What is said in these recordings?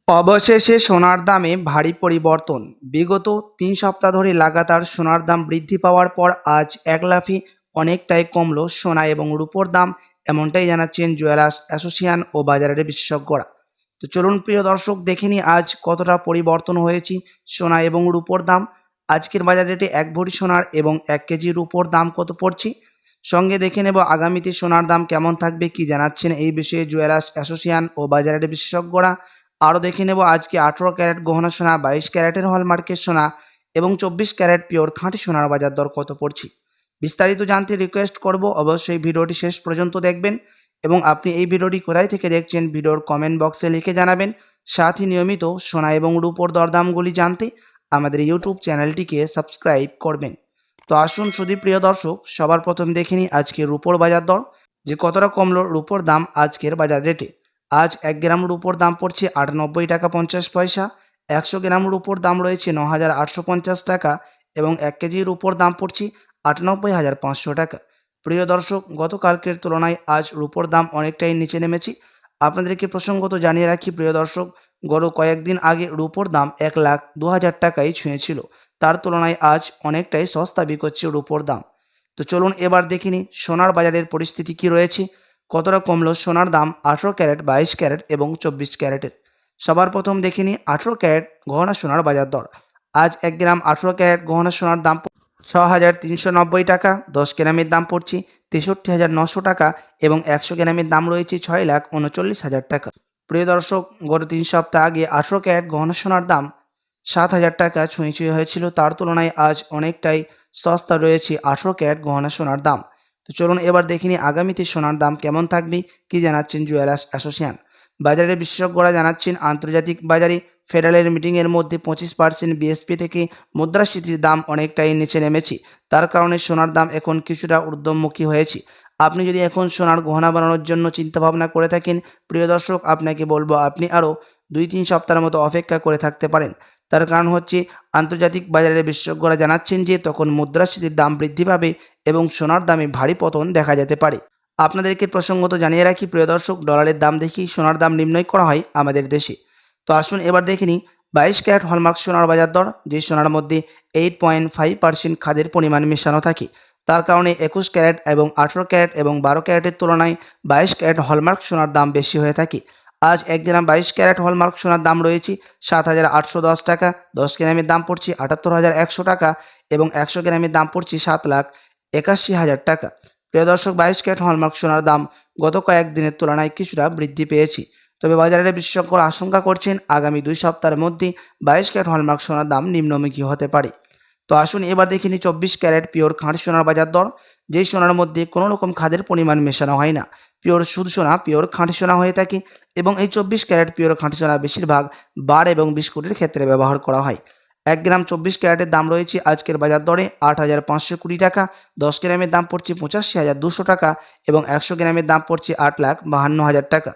অবশেষে সোনার দামে ভারী পরিবর্তন। বিগত ৩ সপ্তাহ ধরে লাগাতার সোনার দাম বৃদ্ধি পাওয়ার পর আজ একলাফে অনেকটাই কমল সোনা এবং রূপোর দাম, এমনটাই জানাচ্ছেন জুয়েলার্স অ্যাসোসিয়েশন ও বাজারের বিশেষজ্ঞরা। তো চলুন প্রিয় দর্শক, দেখে নিই আজ কতটা পরিবর্তন হয়েছে সোনা এবং রূপোর দাম। আজকের বাজার রেটে ১ ভরি সোনার এবং ১ কেজি রূপোর দাম কত পড়ছে, সঙ্গে দেখে নেব আগামীতে সোনার দাম কেমন থাকবে, কি জানাচ্ছেন এই বিষয়ে জুয়েলার্স অ্যাসোসিয়েশন ও বাজারের বিশেষজ্ঞরা। আরও দেখে নেব আজকে ১৮ ক্যারেট গহনা সোনা, ২২ ক্যারেটের হলমার্কের সোনা এবং ২৪ ক্যারেট পিওর খাঁটি সোনার বাজার দর কত পড়ছে। বিস্তারিত জানতে রিকোয়েস্ট করব অবশ্যই ভিডিওটি শেষ পর্যন্ত দেখবেন এবং আপনি এই ভিডিওটি কোথায় থেকে দেখছেন ভিডিওর কমেন্ট বক্সে লিখে জানাবেন। সাথে নিয়মিত সোনা এবং রূপোর দরদামগুলি জানতে আমাদের ইউটিউব চ্যানেলটিকে সাবস্ক্রাইব করবেন। তো আসুন সুধীপ্রিয় দর্শক, সবার প্রথম দেখে নিই আজকে রূপোর বাজার দর, যে কতটা কমলো রূপোর দাম আজকের বাজার রেটে। আজ ১ গ্রাম রূপোর দাম পড়ছে ৯৮ টাকা ৫০ পয়সা, ১০০ গ্রাম রূপোর দাম রয়েছে ৯,৮৫০ টাকা এবং ১ কেজি রূপোর দাম পড়ছে ৯৮,৫০০ টাকা। প্রিয় দর্শক, গতকালকের তুলনায় আজ রূপোর দাম অনেকটাই নিচে নেমেছে। আপনাদেরকে প্রসঙ্গত জানিয়ে রাখি প্রিয় দর্শক, গত কয়েকদিন আগে রূপোর দাম ১,০২,০০০ টাকায় ছুঁয়েছিল। তার তুলনায় আজ অনেকটাই সস্তা বিকোচ্ছে রূপোর দাম। তো চলুন এবার দেখে নিই সোনার বাজারের পরিস্থিতি কী রয়েছে, কতটা কমলো সোনার দাম ১৮ ক্যারেট, ২২ ক্যারেট এবং ২৪ ক্যারেটের। সবার প্রথম দেখে নিই ১৮ ক্যারেট গহনা সোনার বাজার দর। আজ ১ গ্রাম ১৮ ক্যারেট গহনা সোনার দাম ৬,৩৯০ টাকা, ১০ গ্রামের দাম পড়ছে ৬৩,৯০০ টাকা এবং ১০০ গ্রামের দাম রয়েছে ৬,৩৯,০০০ টাকা। প্রিয় দর্শক, গত ৩ সপ্তাহ আগে ১৮ ক্যারেট গহনা সোনার দাম ৭,০০০ টাকা ছুঁয়ে হয়েছিল। তার তুলনায় আজ অনেকটাই সস্তা রয়েছে ১৮ ক্যারেট গহনা সোনার দাম। তো চলুন এবার দেখে নিই আগামীতে সোনার দাম কেমন থাকবে, কি জানাচ্ছেন জুয়েলার্স অ্যাসোসিয়েশন। বাজারের বিশেষজ্ঞরা জানাচ্ছেন আন্তর্জাতিক বাজারে ফেডারেল মিটিংয়ের মধ্যে ২৫% বিএসপি থেকে মুদ্রাস্ফীতির দাম অনেকটাই নিচে নেমেছে। তার কারণে সোনার দাম এখন কিছুটা ঊর্ধ্বমুখী হয়েছে। আপনি যদি এখন সোনার গহনা বানানোর জন্য চিন্তাভাবনা করে থাকেন প্রিয় দর্শক, আপনাকে বলবো আপনি আরও ২-৩ সপ্তাহের মতো অপেক্ষা করে থাকতে পারেন। তার কারণ হচ্ছে আন্তর্জাতিক বাজারের বিশেষজ্ঞরা জানাচ্ছেন যে তখন মুদ্রাস্ফীতির দাম বৃদ্ধি পাবে এবং সোনার দামে ভারী পতন দেখা যেতে পারে। আপনাদেরকে প্রসঙ্গত জানিয়ে রাখি প্রিয় দর্শক, ডলারের দাম দেখেই সোনার দাম নির্ণয় করা হয় আমাদের দেশে। তো আসুন এবার দেখে নিই ২২ ক্যারেট হলমার্ক সোনার বাজার দর, যে সোনার মধ্যে 8.5% খাদের পরিমাণ মেশানো থাকে। তার কারণে ২১ ক্যারেট এবং ১৮ ক্যারেট এবং ১২ ক্যারেটের তুলনায় ২২ ক্যারেট হলমার্ক সোনার দাম বেশি হয়ে থাকে। আজ ১ গ্রাম ২২ ক্যারেট হলমার্ক সোনার দাম রয়েছে ৭,৮১০ টাকা, ১০ গ্রামের দাম পড়ছে ৭৮,১০০ টাকা এবং ১০০ গ্রামের দাম পড়ছে ৭,৮১,০০০ টাকা। প্রিয় দর্শক, ২২ ক্যারেট হলমার্ক সোনার দাম গত কয়েকদিনের তুলনায় কিছুটা বৃদ্ধি পেয়েছে। তবে বাজারের বিশেষজ্ঞরা আশঙ্কা করছেন আগামী ২ সপ্তাহের মধ্যে ২২ ক্যারেট হলমার্ক সোনার দাম নিম্নমুখী হতে পারে। তো আসুন এবার দেখে নিই ২৪ ক্যারেট পিওর খাঁটি সোনার বাজার দর, যেই সোনার মধ্যে কোনো রকম খাদের পরিমাণ মেশানো হয় না। পিওর শুধু সোনা, পিওর খাঁটি সোনা হয়ে থাকে এবং এই ২৪ ক্যারেট পিওর খাঁটি সোনা বেশিরভাগ বার এবং বিস্কুটের ক্ষেত্রে ব্যবহার করা হয়। ১ গ্রাম ২৪ ক্যারেটের দাম রয়েছে আজকের বাজার দরে ৮,৫২০ টাকা, ১০ গ্রামের দাম পড়ছে ৮৫,২০০ টাকা এবং ১০০ গ্রামের দাম পড়ছে ৮,৫২,০০০ টাকা।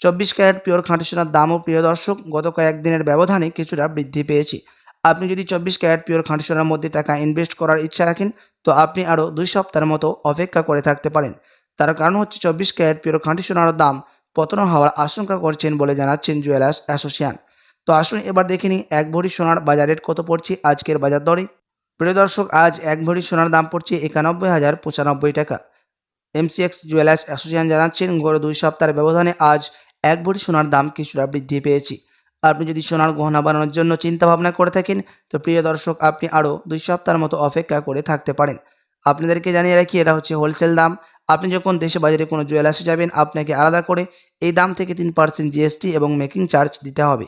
২৪ ক্যারেট পিওর খাঁটি সোনার দামও প্রিয় দর্শক গত কয়েকদিনের ব্যবধানে কিছুটা বৃদ্ধি পেয়েছে। আপনি যদি ২৪ ক্যারেট পিওর খাঁটি সোনার মধ্যে টাকা ইনভেস্ট করার ইচ্ছা রাখেন তো আপনি আরও ২ সপ্তাহের মতো অপেক্ষা করে থাকতে পারেন। তার কারণ হচ্ছে ২৪ ক্যারেট পিওর খাঁটি সোনার দাম পতন হওয়ার আশঙ্কা করছেন বলে জানাচ্ছেন জুয়েলার্স অ্যাসোসিয়েশন। তো আসুন এবার দেখে নিই ১ ভরি সোনার বাজার রেট কত পড়ছে আজকের বাজার দরে। প্রিয় দর্শক, আজ ১ ভরি সোনার দাম পড়ছে ৯১,০৯৫ টাকা। এমসিএক্স জুয়েলার্স অ্যাসোসিয়েশন জানাচ্ছেন গত ২ সপ্তাহের ব্যবধানে আজ ১ ভরি সোনার দাম কিছুটা বৃদ্ধি পেয়েছে। আপনি যদি সোনার গহনা বানানোর জন্য চিন্তাভাবনা করে থাকেন তো প্রিয় দর্শক আপনি আরও ২ সপ্তাহের মতো অপেক্ষা করে থাকতে পারেন। আপনাদেরকে জানিয়ে রাখি এটা হচ্ছে হোলসেল দাম। আপনি যখন দেশে বাজারে কোনো জুয়েলার্সে যাবেন আপনাকে আলাদা করে এই দাম থেকে ৩% জিএসটি এবং মেকিং চার্জ দিতে হবে।